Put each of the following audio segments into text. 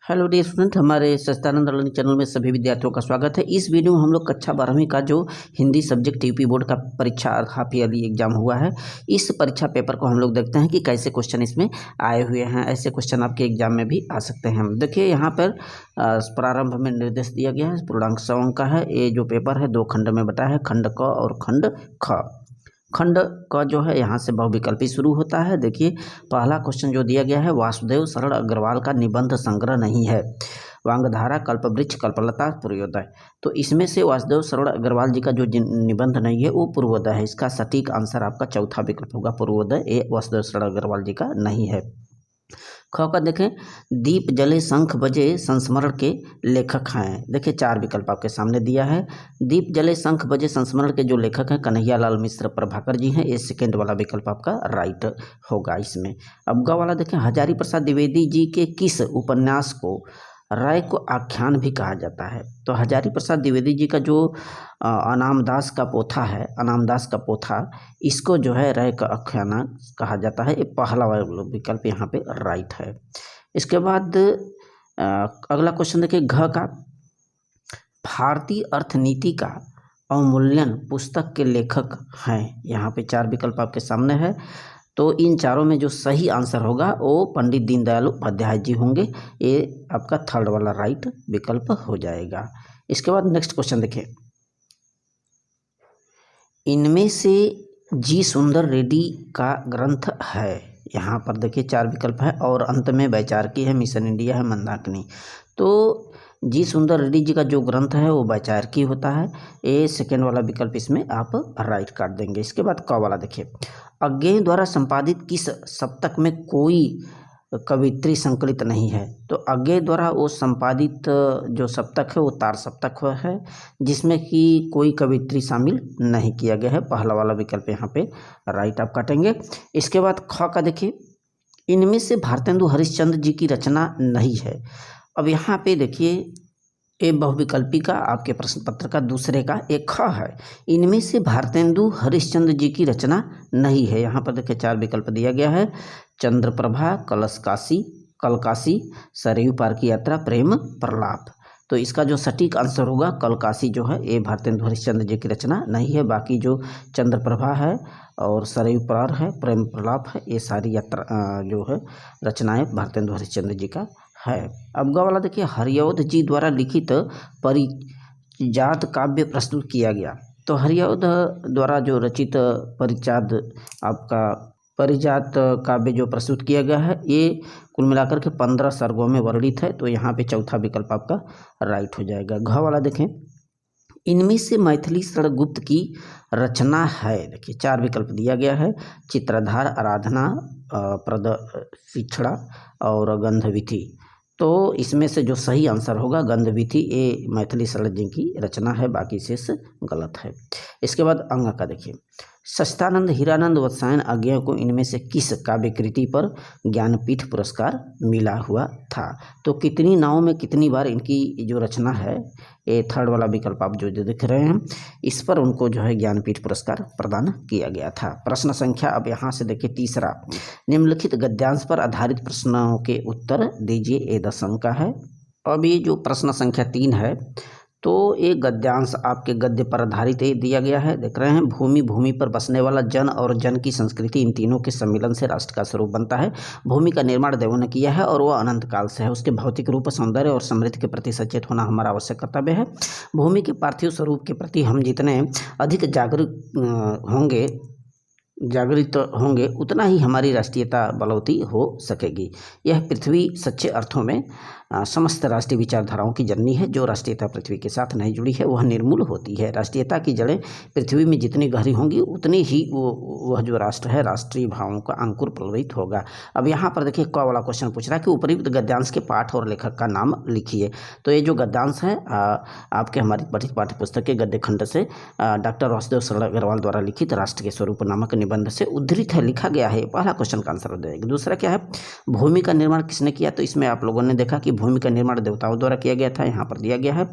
Hello dear student, हमारे सच्चिदानंद learning channel में सभी विद्यार्थियों का स्वागत है। इस वीडियो में हम लोग कक्षा 12वीं का जो हिंदी सब्जेक्ट यूपी बोर्ड का परीक्षा हाफ ईयरली एग्जाम हुआ है, इस परीक्षा पेपर को हम लोग देखते हैं कि कैसे क्वेश्चन इसमें आए हुए हैं। ऐसे क्वेश्चन आपके एग्जाम में भी आ सकते हैं। देखिए यहाँ पर प्रारंभ में निर्देश दिया गया है, पूर्णांक 100 अंक का है। ये जो पेपर है 2 खंड में बटा है, खंड क और खंड ख। खंड का जो है यहाँ से बहुविकल्पी शुरू होता है। देखिए पहला क्वेश्चन जो दिया गया है, वासुदेव शरण अग्रवाल का निबंध संग्रह नहीं है। वांगधारा, कल्पवृक्ष, कल्पलता, पूर्वोदय। तो इसमें से वासुदेव शरण अग्रवाल जी का जो निबंध नहीं है वो पूर्वोदय है। इसका सटीक आंसर आपका चौथा विकल्प होगा, पूर्वोदय। ये वासुदेव शरण अग्रवाल जी का नहीं है। ख का देखें, दीप जले शंख बजे संस्मरण के लेखक हैं। देखिए 4 विकल्प आपके सामने दिया है। दीप जले शंख बजे संस्मरण के जो लेखक हैं कन्हैयालाल मिश्र प्रभाकर जी हैं। ये सेकेंड वाला विकल्प आपका राइट होगा इसमें। अब ग वाला देखें, हजारी प्रसाद द्विवेदी जी के किस उपन्यास को राय को आख्यान भी कहा जाता है। तो हजारी प्रसाद द्विवेदी जी का जो अनामदास का पोथा है, अनामदास का पोथा, इसको जो है राय का आख्यान कहा जाता है। ये पहला वाला विकल्प यहाँ पे राइट है। इसके बाद अगला क्वेश्चन देखिए, घ का, भारतीय अर्थनीति का अवमूल्यन पुस्तक के लेखक हैं। यहाँ पे 4 विकल्प आपके सामने है। तो इन चारों में जो सही आंसर होगा वो पंडित दीनदयाल उपाध्याय जी होंगे। ये आपका थर्ड वाला राइट विकल्प हो जाएगा। इसके बाद नेक्स्ट क्वेश्चन देखिए, इनमें से जी सुंदर रेड्डी का ग्रंथ है। यहाँ पर देखिए 4 विकल्प है और अंत में वैचारिकी है, मिशन इंडिया है, मंदाकिनी। तो जी सुंदर रेड्डी जी का जो ग्रंथ है वो वैचारिकी होता है। ये सेकेंड वाला विकल्प इसमें आप राइट काट देंगे। इसके बाद क वाला देखिए, अज्ञेय द्वारा संपादित किस सप्तक में कोई कवित्री संकलित नहीं है। तो अज्ञेय द्वारा वो संपादित जो सप्तक है वो तार सप्तक है, जिसमें कि कोई कवित्री शामिल नहीं किया गया है। पहला वाला विकल्प यहाँ पे राइट आप काटेंगे। इसके बाद ख का देखिए, इनमें से भारतेंदु हरिश्चंद्र जी की रचना नहीं है। अब यहाँ पे देखिए ये बहुविकल्पी का आपके प्रश्न पत्र का दूसरे का एक ख है। इनमें से भारतेंदु हरिश्चंद्र जी की रचना नहीं है। यहाँ पर देखिए 4 विकल्प दिया गया है, चंद्रप्रभा, कलशकाशी, कलकाशी, सरयू पार की यात्रा, प्रेम प्रलाप। तो इसका जो सटीक आंसर होगा कलकाशी जो है ये भारतेंदु हरिश्चंद्र जी की रचना नहीं है। बाकी जो चंद्रप्रभा है और सरयू पार है, प्रेम प्रलाप है, ये सारी यात्रा जो है रचनाएं भारतेंदु हरिश्चंद्र जी का है। अब ग वाला देखिए, हरिऔध जी द्वारा लिखित परिजात काव्य प्रस्तुत किया गया। तो हरिऔध द्वारा जो रचित परिजात आपका परिजात काव्य जो प्रस्तुत किया गया है ये कुल मिलाकर के 15 सर्गों में वर्णित है। तो यहाँ पे चौथा विकल्प आपका राइट हो जाएगा। घ वाला देखें, इनमें से मैथिली शरण गुप्त की रचना है। देखिए 4 विकल्प दिया गया है, चित्रधार, आराधना, प्रदक्षिणा और गंधविथि। तो इसमें से जो सही आंसर होगा गंधविथि, ये मैथिली शरण जी की रचना है, बाकी शेष गलत है। इसके बाद अंग का देखिए, सच्चिदानंद हीरानंद वत्सायन अज्ञेय को इनमें से किस काव्य कृति पर ज्ञानपीठ पुरस्कार मिला हुआ था। तो कितनी नावों में कितनी बार इनकी जो रचना है, ये थर्ड वाला विकल्प आप जो देख रहे हैं, इस पर उनको जो है ज्ञानपीठ पुरस्कार प्रदान किया गया था। प्रश्न संख्या अब यहाँ से देखिए तीसरा, निम्नलिखित गद्यांश पर आधारित प्रश्नों के उत्तर दीजिए। ये 10 अंक का है। अब ये जो प्रश्न संख्या 3 है, तो एक गद्यांश आपके गद्य पर आधारित दिया गया है। देख रहे हैं, भूमि, भूमि पर बसने वाला जन और जन की संस्कृति, इन तीनों के सम्मिलन से राष्ट्र का स्वरूप बनता है। भूमि का निर्माण देवों ने किया है और वह अनंत काल से है। उसके भौतिक रूप, सौंदर्य और समृद्धि के प्रति सचेत होना हमारा आवश्यक कर्तव्य है। भूमि के पार्थिव स्वरूप के प्रति हम जितने अधिक जागृत होंगे उतना ही हमारी राष्ट्रीयता बलवती हो सकेगी। यह पृथ्वी सच्चे अर्थों में समस्त राष्ट्रीय विचारधाराओं की जननी है। जो राष्ट्रीयता पृथ्वी के साथ नहीं जुड़ी है वह निर्मूल होती है। राष्ट्रीयता की जड़ें पृथ्वी में जितनी गहरी होंगी उतनी ही वह जो राष्ट्र है राष्ट्रीय भावों का अंकुर प्लवित होगा। अब यहाँ पर देखिए क वाला क्वेश्चन पूछ रहा है कि उपयुक्त गद्यांश के पाठ और लेखक का नाम लिखिए। तो ये जो गद्यांश है आपके हमारी पठित पाठ्य पुस्तक के गद्य खंड से डॉक्टर वासुदेव शरण अग्रवाल द्वारा लिखित राष्ट्र के स्वरूप नामक निबंध से उद्धृत है, लिखा गया है। पहला क्वेश्चन का आंसर हो जाएगा। दूसरा क्या है, भूमि का निर्माण किसने किया। तो इसमें आप लोगों ने देखा कि भूमि का निर्माण देवताओं द्वारा किया गया था, यहाँ पर दिया गया है।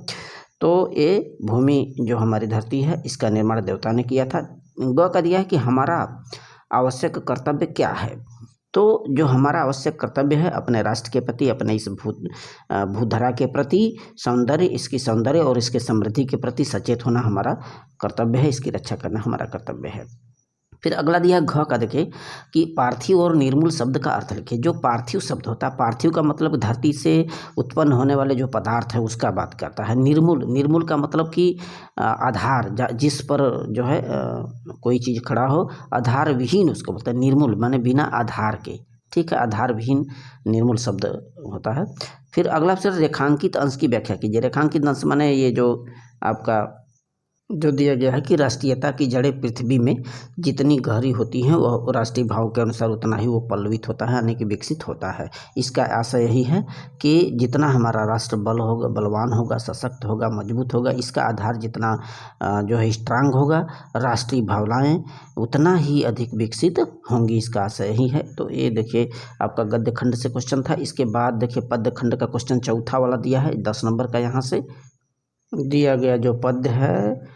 तो ये भूमि जो हमारी धरती है इसका निर्माण देवता ने किया था। ग का दिया है कि हमारा आवश्यक कर्तव्य क्या है। तो जो हमारा आवश्यक कर्तव्य है अपने राष्ट्र के प्रति, अपने इस भूधरा के प्रति, सौंदर्य, इसकी सौंदर्य और इसके समृद्धि के प्रति सचेत होना हमारा कर्तव्य है, इसकी रक्षा करना हमारा कर्तव्य है। फिर अगला दिया घ का, देखे कि पार्थिव और निर्मूल शब्द का अर्थ लिखे। जो पार्थिव शब्द होता है, पार्थिव का मतलब धरती से उत्पन्न होने वाले जो पदार्थ है उसका बात करता है। निर्मूल, निर्मूल का मतलब कि आधार, जिस पर जो है कोई चीज़ खड़ा हो, आधार विहीन उसको बोलते हैं निर्मूल, माने बिना आधार के, ठीक है, आधार विहीन निर्मूल शब्द होता है। फिर अगला फिर रेखांकित अंश की व्याख्या कीजिए। रेखांकित अंश माने ये जो आपका जो दिया गया है कि राष्ट्रीयता की जड़ें पृथ्वी में जितनी गहरी होती हैं वह राष्ट्रीय भाव के अनुसार उतना ही वो पल्लवित होता है, यानी कि विकसित होता है। इसका आशय यही है कि जितना हमारा राष्ट्र बलवान होगा, सशक्त होगा, मजबूत होगा, इसका आधार जितना जो है स्ट्रांग होगा, राष्ट्रीय भावनाएं उतना ही अधिक विकसित होंगी, इसका आशय यही है। तो ये देखिए आपका गद्य खंड से क्वेश्चन था। इसके बाद देखिए पद्य खंड का क्वेश्चन चौथा वाला दिया है 10 नंबर का। यहाँ से दिया गया जो पद्य है,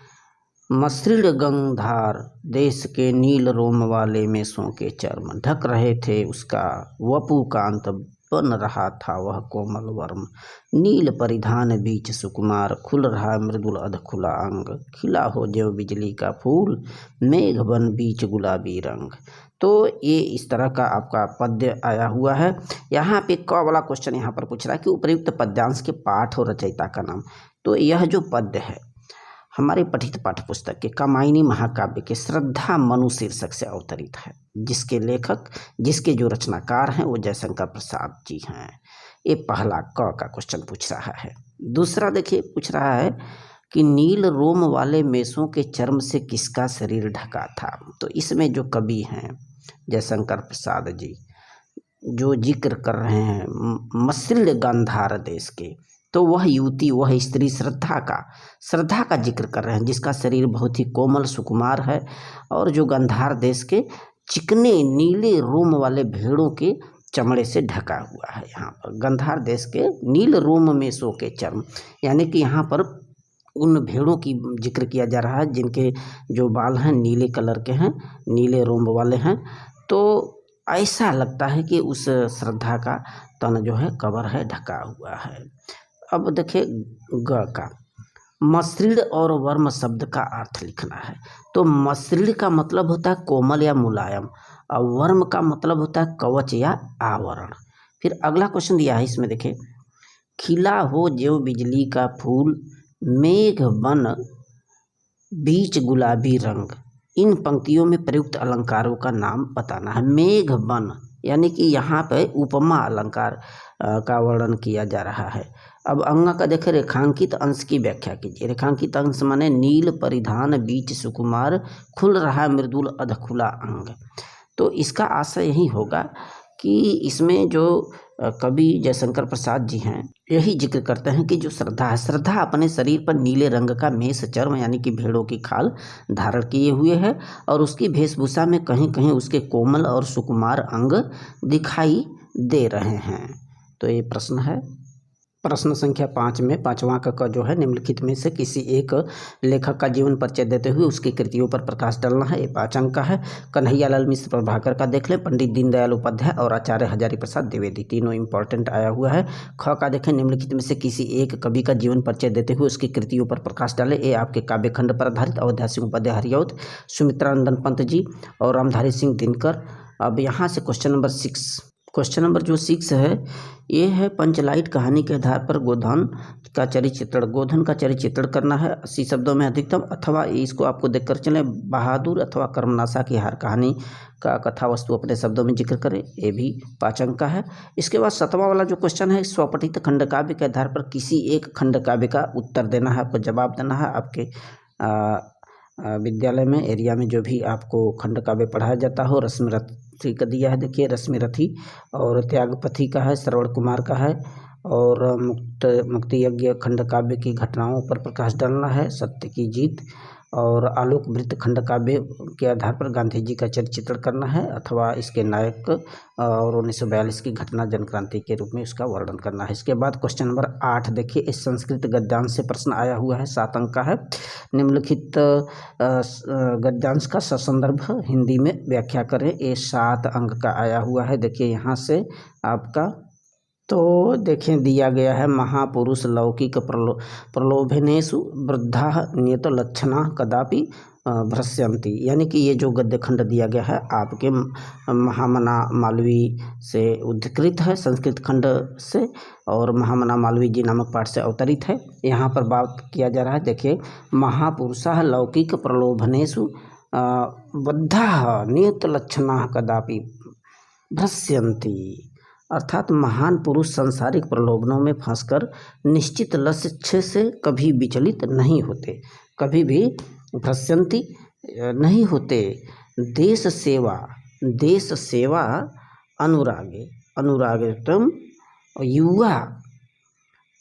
मसृण गंगधार देश के नील रोम वाले मेसों के चर्म, ढक रहे थे उसका वपु कांत, बन रहा था वह कोमल वर्म, नील परिधान बीच सुकुमार, खुल रहा मृदुल अध खुला अंग, खिला हो ज्यों बिजली का फूल, मेघ बन बीच गुलाबी रंग। तो ये इस तरह का आपका पद्य आया हुआ है। यहाँ पे क वाला क्वेश्चन यहाँ पर पूछ रहा है कि उपर्युक्त पद्यांश के पाठ और रचयिता का नाम। तो यह जो पद्य है हमारे पठित पाठ्य पुस्तक के कामायनी महाकाव्य के श्रद्धा मनु शीर्षक से अवतरित है, जिसके लेखक, जिसके जो रचनाकार हैं वो जयशंकर प्रसाद जी हैं। ये पहला क का क्वेश्चन पूछ रहा है। दूसरा देखिए पूछ रहा है कि नील रोम वाले मेसों के चर्म से किसका शरीर ढका था। तो इसमें जो कवि हैं जयशंकर प्रसाद जी जो जिक्र कर रहे हैं मसृण गांधार देश के, तो वह युवती, वह स्त्री श्रद्धा का जिक्र कर रहे हैं, जिसका शरीर बहुत ही कोमल सुकुमार है और जो गांधार देश के चिकने नीले रोम वाले भेड़ों के चमड़े से ढका हुआ है। यहाँ पर गांधार देश के नील रोम में सो के चर्म, यानी कि यहाँ पर उन भेड़ों की जिक्र किया जा रहा है जिनके जो बाल हैं नीले कलर के हैं, नीले रोम वाले हैं। तो ऐसा लगता है कि उस श्रद्धा का तन जो है कवर है, ढका हुआ है। अब देखिए ग का, मसृण और वर्म शब्द का अर्थ लिखना है। तो मसृण का मतलब होता है कोमल या मुलायम, और वर्म का मतलब होता है कवच या आवरण। फिर अगला क्वेश्चन दिया है इसमें देखिए, खिला हो ज्यों बिजली का फूल, मेघ बन बीच गुलाबी रंग। इन पंक्तियों में प्रयुक्त अलंकारों का नाम बताना है। मेघ बन यानी कि यहाँ पे उपमा अलंकार का वर्णन किया जा रहा है। अब अंग का देखें, रेखांकित अंश की व्याख्या कीजिए। रेखांकित अंश माने नील परिधान बीच सुकुमार, खुल रहा मृदुल अध खुला अंग। तो इसका आशय यही होगा कि इसमें जो कवि जयशंकर प्रसाद जी हैं यही जिक्र करते हैं कि जो श्रद्धा है, श्रद्धा अपने शरीर पर नीले रंग का मेष चर्म यानी कि भेड़ों की खाल धारण किए हुए है और उसकी वेशभूषा में कहीं कहीं उसके कोमल और सुकुमार अंग दिखाई दे रहे हैं। तो ये प्रश्न है। प्रश्न संख्या 5 में 5वां का जो है, निम्नलिखित में से किसी एक लेखक का जीवन परिचय देते हुए उसकी कृतियों पर प्रकाश डालना है। ये 5 अंक का है। कन्हैयालाल मिश्र प्रभाकर का देख लें, पंडित दीनदयाल उपाध्याय और आचार्य हजारी प्रसाद द्विवेदी, तीनों इंपॉर्टेंट आया हुआ है। ख का देखें, निम्नलिखित में से किसी एक कवि का जीवन परिचय देते हुए उसकी कृतियों पर प्रकाश डाले। ये आपके काव्य खंड पर आधारित अयोध्या सिंह उपाध्याय हरिऔध, सुमित्रानंदन पंत जी और रामधारी सिंह दिनकर। अब यहाँ से क्वेश्चन नंबर 6, क्वेश्चन नंबर जो 6 है ये है, पंचलाइट कहानी के आधार पर गोधन का चरित्र करना है 80 शब्दों में अधिकतम, अथवा इसको आपको देखकर चलें, बहादुर अथवा कर्मनाशा की हार कहानी का कथा वस्तु अपने शब्दों में जिक्र करें। ये भी 5 अंक का है। इसके बाद 7वां वाला जो क्वेश्चन है, स्वपठित खंड काव्य के आधार पर किसी एक खंड काव्य का उत्तर देना है, आपको जवाब देना है। आपके विद्यालय में, एरिया में जो भी आपको खंड काव्य पढ़ाया जाता हो, रश्मिरथी का दिया है, देखिए रश्मिरथी, और त्यागपथी का है, श्रवण कुमार का है, और मुक्ति यज्ञ खंड काव्य की घटनाओं पर प्रकाश डालना है, सत्य की जीत, और आलोक वृत्त खंड काव्य के आधार पर गांधी जी का चरित्र करना है अथवा इसके नायक और 1942 की घटना जन क्रांति के रूप में उसका वर्णन करना है। इसके बाद क्वेश्चन नंबर 8 देखिए, इस संस्कृत गद्यांश से प्रश्न आया हुआ है, 7 अंक का है। निम्नलिखित गद्यांश का ससंदर्भ हिंदी में व्याख्या करें, ये 7 अंक का आया हुआ है। देखिए यहाँ से आपका तो देखें दिया गया है, महापुरुष लौकिक प्रलोभनेषु वृद्धा नियत लक्षणा कदापि भ्रश्यन्ति, यानी कि ये जो गद्य खंड दिया गया है आपके महामना मालवीय से उद्धृत है, संस्कृत खंड से, और महामना मालवीय जी नामक पाठ से अवतरित है। यहाँ पर बात किया जा रहा है, देखिए, महापुरुषः लौकिक प्रलोभनेषु बद्धाः नियत लक्षणाः कदापि भ्रश्यन्ति, अर्थात महान पुरुष सांसारिक प्रलोभनों में फंसकर निश्चित लक्ष्य से कभी विचलित नहीं होते, कभी भी भ्रश्यन्ति नहीं होते। देश सेवा अनुरागेतम युवा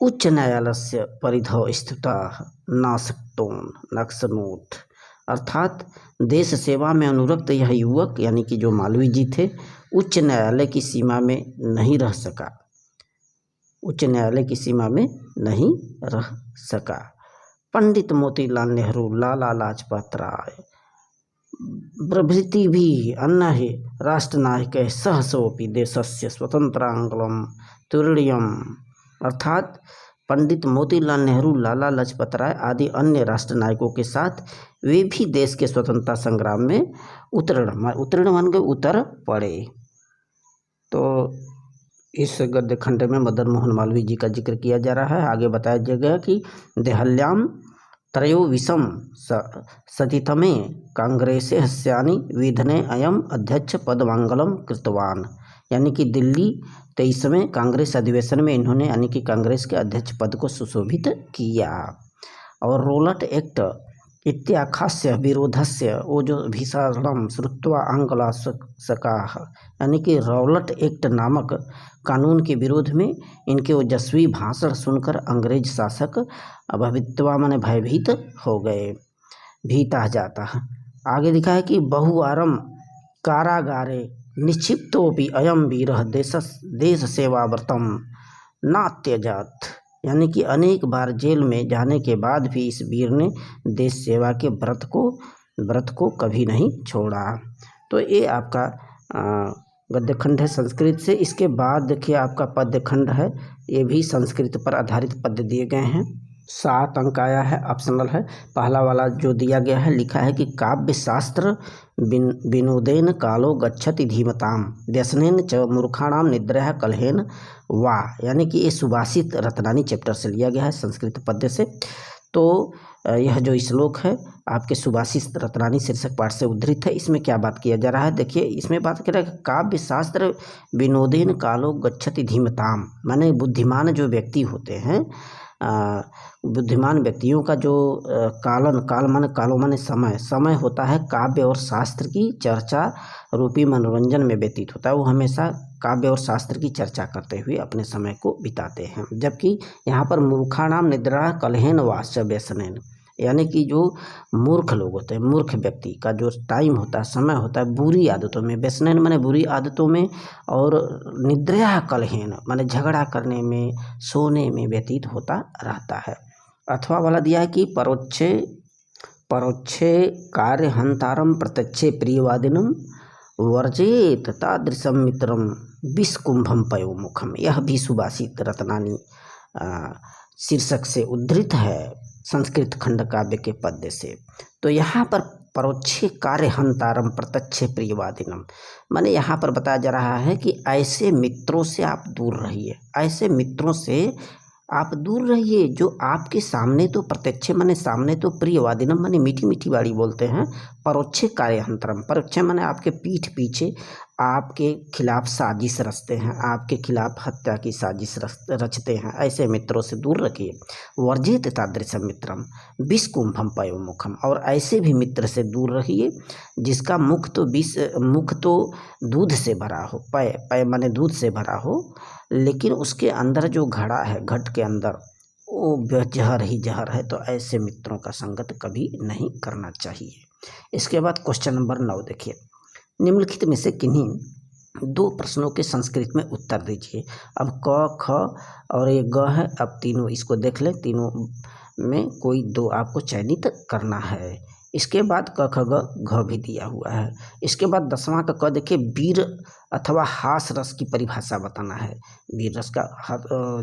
उच्च न्यायालय परिधौ स्थिताः नाशक्तोन नक्सनोत, अर्थात देश सेवा में अनुरक्त यह युवक यानी कि जो मालवीय जी थे उच्च न्यायालय की सीमा में नहीं रह सका, उच्च न्यायालय की सीमा में नहीं रह सका। पंडित मोतीलाल नेहरू, लाला लाजपत राय प्रभृति भी अन्य राष्ट्रनायक सहसोपि देशस्य स्वतंत्रांगलम तुरीयम, अर्थात पंडित मोतीलाल नेहरू, लाला लाजपत राय आदि अन्य राष्ट्रनायकों के साथ वे भी देश के स्वतंत्रता संग्राम में उत्तीर्ण मान गए, उतर पड़े। तो इस गद्य खंड में मदन मोहन मालवीय जी का जिक्र किया जा रहा है। आगे बताया जाएगा कि देहल्याम त्रयोविशम सतितमे कांग्रेसे हस्यानि विधने अयम अध्यक्ष पदमांगलम कृतवान, यानी कि दिल्ली 23वें कांग्रेस अधिवेशन में इन्होंने यानी कि कांग्रेस के अध्यक्ष पद को सुशोभित किया। और रोलट एक्ट इत्याख्यास्य विरोधस्य ओजोभिषाणम श्रुत्वा आंगला सकाः, यानी कि रौलट एक्ट नामक कानून के विरोध में इनके ओजस्वी भाषण सुनकर अंग्रेज शासक भवित्वा माने भयभीत हो गए, भीता जाता है। आगे लिखा है कि बहुवारम कारागारे निक्षिप्तोपि अयम वीरः देश सेवाव्रतम नात्यजात, यानी कि अनेक बार जेल में जाने के बाद भी इस वीर ने देश सेवा के व्रत को कभी नहीं छोड़ा। तो ये आपका गद्य खंड है संस्कृत से। इसके बाद देखिए आपका पद्य खंड है, ये भी संस्कृत पर आधारित पद्य दिए गए हैं, 7 अंक आया है, ऑप्शनल है। पहला वाला जो दिया गया है लिखा है कि काव्य शास्त्र विनोदेन कालो गच्छति धीमताम व्यसनेन च मूर्खाणाम निद्रया कलहेन वा, यानी कि ये सुभाषित रत्नानी चैप्टर से लिया गया है संस्कृत पद्य से। तो यह जो श्लोक है आपके सुभाषित रत्नानी शीर्षक पाठ से उद्धृत है। इसमें क्या बात किया जा रहा है, देखिए इसमें बात कर रहा है काव्य शास्त्र विनोदेन कालो गच्छति धीमताम, माने बुद्धिमान जो व्यक्ति होते हैं, बुद्धिमान व्यक्तियों का जो काल माने समय होता है काव्य और शास्त्र की चर्चा रूपी मनोरंजन में व्यतीत होता है। वो हमेशा काव्य और शास्त्र की चर्चा करते हुए अपने समय को बिताते हैं। जबकि यहाँ पर मूर्खाणाम निद्रा कलहेन वाश्च व्यसनेन, यानी कि जो मूर्ख लोग होते हैं, मूर्ख व्यक्ति का जो टाइम होता है, समय होता है बुरी आदतों में, व्यसनेन माने बुरी आदतों में, और निद्रया कलहेन माने झगड़ा करने में, सोने में व्यतीत होता रहता है। अथवा वाला दिया है कि परोक्षे कार्य हंतारम प्रत्यक्षे प्रियवादिनम वर्जेत तादृशम मित्रम विषकुंभम पयोमुखम, यह भी सुभाषित रत्नानी शीर्षक से उद्धृत है संस्कृत खंड काव्य के पद्य से। तो यहाँ पर परोक्षे कार्य हंतारम प्रत्यक्षे प्रियवादिनम, माने यहाँ पर बताया जा रहा है कि ऐसे मित्रों से आप दूर रहिए, ऐसे मित्रों से आप दूर रहिए जो आपके सामने तो प्रत्यक्ष माने सामने तो प्रियवादिनम माने मीठी मीठी बाड़ी बोलते हैं, परोक्षे कार्यहंतरम, परोक्ष माने आपके पीठ पीछे आपके खिलाफ साजिश रचते हैं, आपके खिलाफ हत्या की साजिश रचते हैं, ऐसे मित्रों से दूर रखिए। वर्जित तादृशम मित्रम विषकुंभम पयोमुखम, और ऐसे भी मित्र से दूर रहिए जिसका मुख तो दूध से भरा हो, पय माने दूध से भरा हो, लेकिन उसके अंदर जो घड़ा है, घट के अंदर वो जहर ही जहर है। तो ऐसे मित्रों का संगत कभी नहीं करना चाहिए। इसके बाद क्वेश्चन नंबर 9 देखिए, निम्नलिखित में से किन्हीं दो प्रश्नों के संस्कृत में उत्तर दीजिए। अब क ख और ये ग है, अब तीनों इसको देख लें, तीनों में कोई दो आपको चयनित करना है। इसके बाद क ख ग घ भी दिया हुआ है। इसके बाद 10वां का क देखिए, वीर अथवा हास रस की परिभाषा बताना है। वीर रस का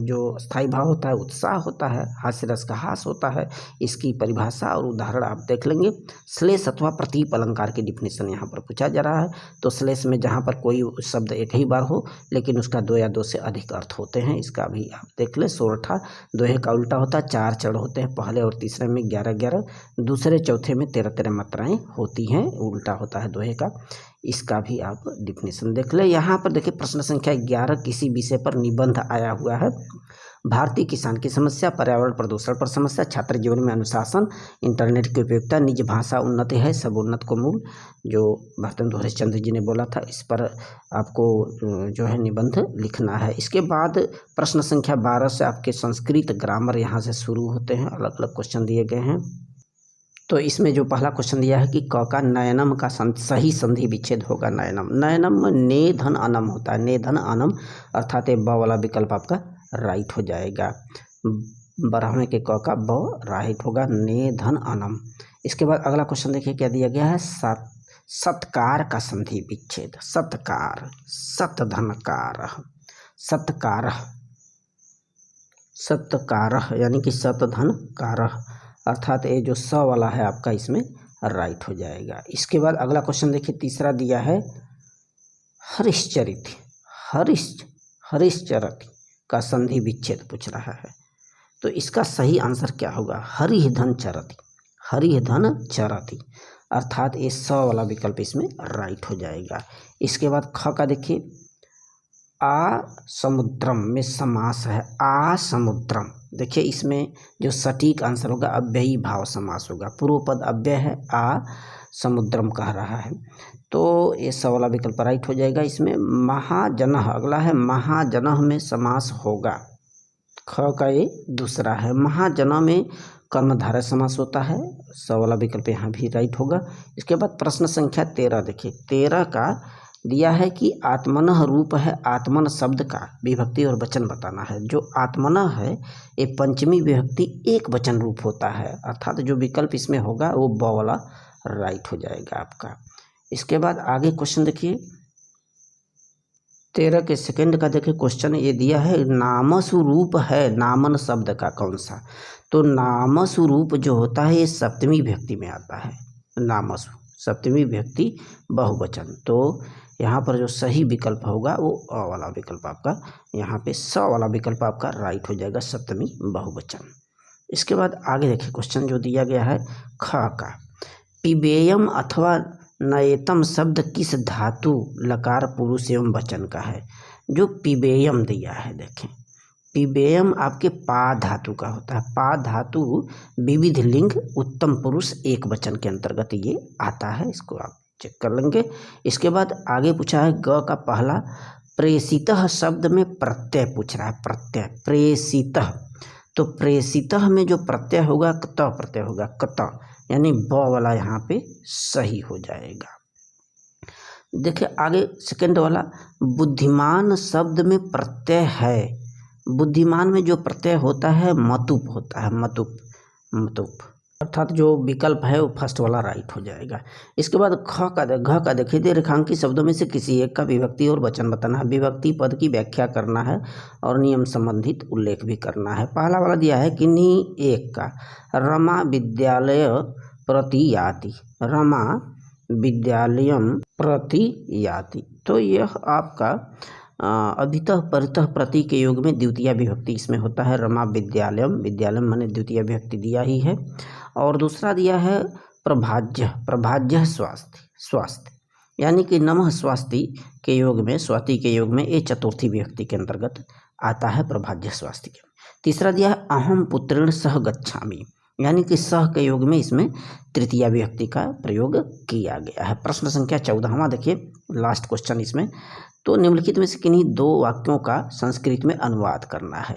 जो स्थायी भाव होता है उत्साह होता है, हास्य रस का हास होता है। इसकी परिभाषा और उदाहरण आप देख लेंगे। श्लेष अथवा प्रतीप अलंकार की डिफिनेशन यहाँ पर पूछा जा रहा है। तो श्लेष में जहाँ पर कोई शब्द एक ही बार हो लेकिन उसका 2 या 2 से अधिक अर्थ होते हैं, इसका भी आप देख लें। सोरठा दोहे का उल्टा होता है, 4 चढ़ होते हैं, पहले और तीसरे में 11-11, दूसरे चौथे में 13-13 मात्राएँ होती हैं, उल्टा होता है दोहे का। इसका भी आप डिफिनेशन देख लें। यहाँ पर देखिए प्रश्न संख्या 11 किसी विषय पर निबंध आया हुआ है। भारतीय किसान की समस्या, पर्यावरण प्रदूषण पर समस्या, छात्र जीवन में अनुशासन, इंटरनेट की उपयोगिता, निज भाषा उन्नति है सब उन्नत को मूल, जो भरतेंदु हरिश्चंद्र जी ने बोला था। इस पर आपको जो है निबंध लिखना है। इसके बाद प्रश्न संख्या 12 से आपके संस्कृत ग्रामर यहाँ से शुरू होते हैं, अलग अलग क्वेश्चन दिए गए हैं। तो इसमें जो पहला क्वेश्चन दिया है कि क का नयनम का सही संधि विच्छेद होगा। नयनम, नयनम में ने धन अनम होता है, ने धन अनम, अर्थात ये ब वाला विकल्प आपका राइट हो जाएगा। 12वें के क का ब राइट होगा, ने धन अनम। इसके बाद अगला क्वेश्चन देखिए क्या दिया गया है, सत्कार का संधि विच्छेद। सत्कार, सत धनकार, सत्कार, सत्कार यानी कि सत धन कार, अर्थात ये जो स वाला है आपका इसमें राइट हो जाएगा। इसके बाद अगला क्वेश्चन देखिए तीसरा दिया है हरिश्चरित, हरिश्चरित का संधि विच्छेद पूछ रहा है। तो इसका सही आंसर क्या होगा, हरिः धन चरति, हरिः धन चरति, अर्थात ये स वाला विकल्प इसमें राइट हो जाएगा। इसके बाद ख का देखिए, आ समुद्रम में समास है, आ समुद्रम। देखिए इसमें जो सटीक आंसर होगा अव्ययी भाव समास होगा, पूर्व पद अव्यय है, आ समुद्रम कह रहा है, तो ये स वाला विकल्प राइट हो जाएगा। इसमें महाजनः, अगला है महाजनः में समास होगा, ख का ये दूसरा है। महाजनः में कर्मधारय समास होता है, स वाला विकल्प यहाँ भी राइट होगा। इसके बाद प्रश्न संख्या 13 देखिए, 13 का दिया है कि आत्मनः रूप है, आत्मन शब्द का विभक्ति और वचन बताना है। जो आत्मनः है ये पंचमी विभक्ति एक वचन रूप होता है, अर्थात जो विकल्प इसमें होगा वो ब वाला राइट हो जाएगा आपका। इसके बाद आगे क्वेश्चन देखिए 13 के सेकंड का देखिए क्वेश्चन ये दिया है, नामस्वरूप है नामन शब्द का कौन सा। तो नामस्वरूप जो होता है ये सप्तमी विभक्ति में आता है, नामस्व सप्तमी विभक्ति बहुवचन। तो यहाँ पर जो सही विकल्प होगा वो अ वाला विकल्प आपका, यहाँ पे स वाला विकल्प आपका राइट हो जाएगा, सप्तमी बहुवचन। इसके बाद आगे देखिए क्वेश्चन जो दिया गया है ख का, पिबेयम अथवा नयतम शब्द किस धातु लकार पुरुष एवं वचन का है। जो पिबेयम दिया है देखें, पिबेयम आपके पा धातु का होता है, पा धातु विविध लिंग उत्तम पुरुष एक वचन के अंतर्गत ये आता है, इसको आप चेक कर लेंगे। इसके बाद आगे पूछा है ग का पहला, प्रेषितः शब्द में प्रत्यय पूछ रहा है, प्रत्यय प्रेषितः। तो प्रेषितः में जो प्रत्यय होगा कत प्रत्यय होगा, कत, यानी ब वाला यहाँ पे सही हो जाएगा। देखिए आगे सेकंड वाला, बुद्धिमान शब्द में प्रत्यय है, बुद्धिमान में जो प्रत्यय होता है मतुप होता है, मतुप, मतुप, अर्थात जो विकल्प है वो फर्स्ट वाला राइट हो जाएगा। इसके बाद घ का देखिए दे रेखांकित शब्दों में से किसी एक का विभक्ति और वचन बताना है, विभक्ति पद की व्याख्या करना है और नियम संबंधित उल्लेख भी करना है। पहला वाला दिया है किन्हीं एक का, रमा विद्यालय प्रति याति, रमा विद्यालयम प्रति याति। तो यह आपका अभितः परितः प्रति के योग में द्वितीय विभक्ति इसमें होता है, रमा विद्यालयम, विद्यालयम माने द्वितीय विभक्ति दिया ही है। और दूसरा दिया है प्रभाज्य, प्रभाज्य स्वास्थ्य, स्वास्थ्य यानी कि नमः स्वास्थ्य के योग में, स्वाति के योग में ये चतुर्थी विभक्ति के अंतर्गत आता है प्रभाज्य स्वास्थ्य के। तीसरा दिया है अहम पुत्रेण सह गच्छामि, यानी कि सह के योग में इसमें तृतीय विभक्ति का प्रयोग किया गया है। प्रश्न संख्या 14वां देखिए लास्ट क्वेश्चन इसमें, तो निम्नलिखित में से किन्हीं दो वाक्यों का संस्कृत में अनुवाद करना है।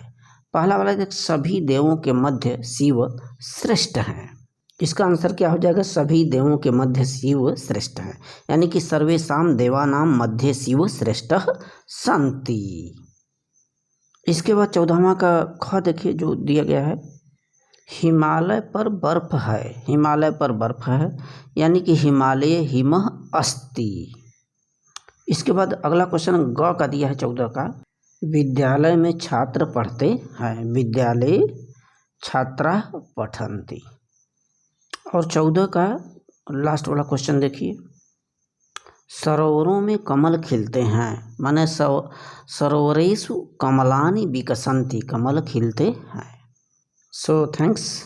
पहला वाला देख, सभी देवों के मध्य शिव श्रेष्ठ हैं। इसका आंसर क्या हो जाएगा? सभी देवों के मध्य शिव श्रेष्ठ हैं, यानी कि सर्वेषां देवानां मध्ये शिव श्रेष्ठः सन्ति। इसके बाद 14वां का ख देखिए जो दिया गया है, हिमालय पर बर्फ है। हिमालय पर बर्फ है, यानी कि हिमालय हिमः अस्ति। इसके बाद अगला क्वेश्चन ग का दिया है 14 का, विद्यालय में छात्र पढ़ते हैं। विद्यालय छात्राः पठन्ति। और 14 का लास्ट वाला क्वेश्चन देखिए, सरोवरों में कमल खिलते हैं, माने सरोवरेषु कमलानि विकसन्ति, कमल खिलते हैं। So thanks.